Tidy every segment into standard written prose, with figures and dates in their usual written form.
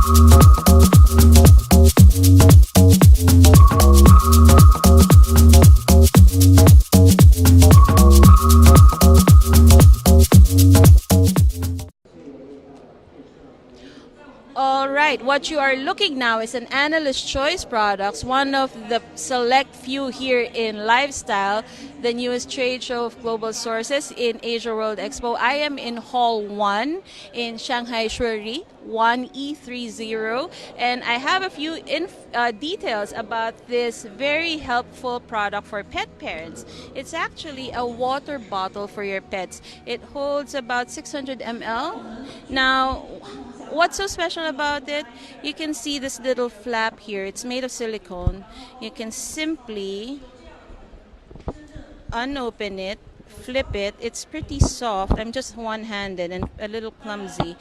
All right, what you are looking now is an Analyst Choice Products, one of the select few here in Lifestyle, the newest trade show of global sources in AsiaWorld-Expo. I am in Hall 1 in Shanghai Shuiri, 1E30, and I have a few details about this very helpful product for pet parents. It's actually a water bottle for your pets. It holds about 600 ml. Now, what's so special about it? You can see this little flap here. It's made of silicone. You can simply unopen it, flip it. It's pretty soft. I'm just one-handed and a little clumsy.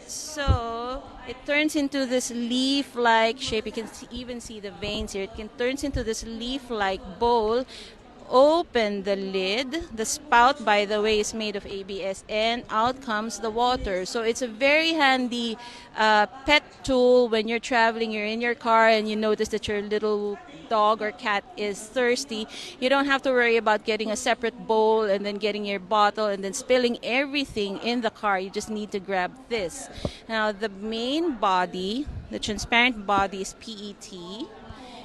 So it turns into this leaf-like shape. You can even see the veins here. It turns into this leaf-like bowl. Open the lid. The spout, by the way, is made of ABS, and out comes the water. So it's a very handy pet tool when you're traveling, you're in your car, and you notice that your little dog or cat is thirsty. You don't have to worry about getting a separate bowl and then getting your bottle and then spilling everything in the car. You just need to grab this. Now, the main body, the transparent body, is PET.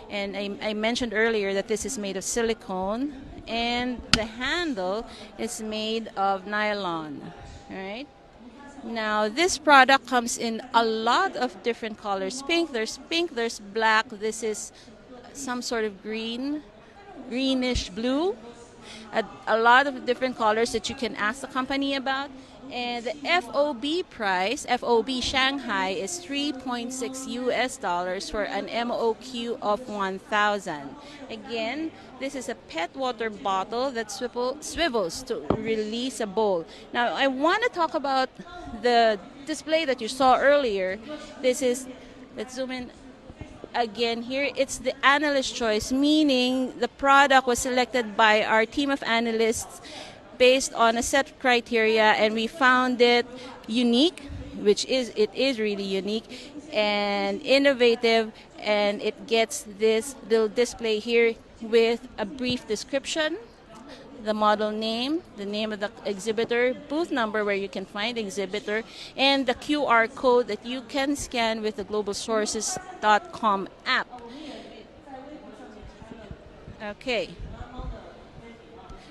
And I mentioned earlier that this is made of silicone, and the handle is made of nylon. All right. Now, this product comes in a lot of different colors. There's black. This is some sort of greenish blue. A lot of different colors that you can ask the company about. And the FOB price, FOB Shanghai, is $3.6 for an MOQ of 1,000. Again, this is a pet water bottle that swivels to release a bowl. Now, I want to talk about the display that you saw earlier. This is, let's zoom in again here. It's the analyst choice, meaning the product was selected by our team of analysts based on a set of criteria, and we found it unique, it is really unique and innovative, and it gets this little display here with a brief description, the model name, the name of the exhibitor, booth number where you can find the exhibitor, and the QR code that you can scan with the globalsources.com app. Okay.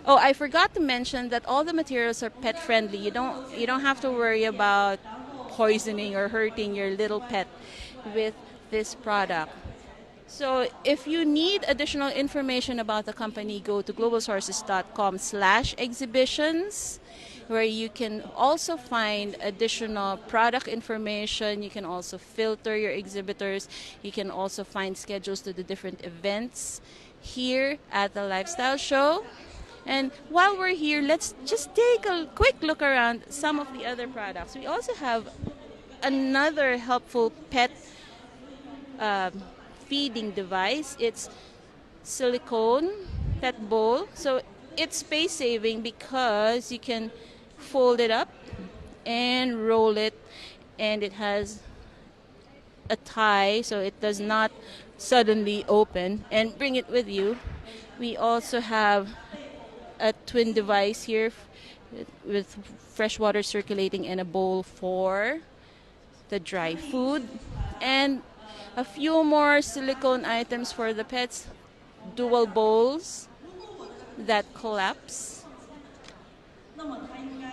Oh, I forgot to mention that all the materials are pet friendly. You don't have to worry about poisoning or hurting your little pet with this product. So if you need additional information about the company, go to globalsources.com/exhibitions, where you can also find additional product information. You can also filter your exhibitors. You can also find schedules to the different events here at the Lifestyle Show. And while we're here, let's just take a quick look around some of the other products. We also have another helpful pet feeding device. It's silicone pet bowl. So it's space saving because you can fold it up and roll it, and it has a tie so it does not suddenly open, and bring it with you. We also have a twin device here with fresh water circulating and a bowl for the dry food, and a few more silicone items for the pets, dual bowls that collapse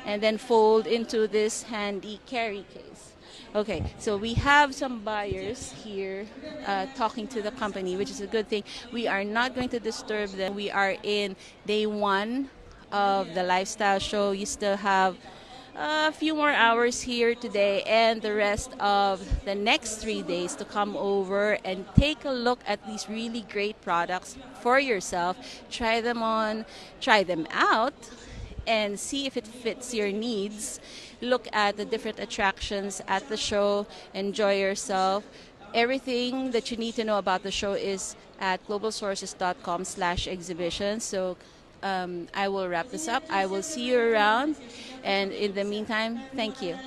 and then fold into this handy carry case. Okay, so we have some buyers here talking to the company, which is a good thing. We are not going to disturb them. We are in day one of the Lifestyle Show. You still have a few more hours here today and the rest of the next 3 days to come over and take a look at these really great products for yourself. Try them on, try them out, and see if it fits your needs. Look at the different attractions at the show. Enjoy yourself. Everything that you need to know about the show is at globalsources.com/exhibitions. So I will wrap this up. I will see you around. And in the meantime, thank you.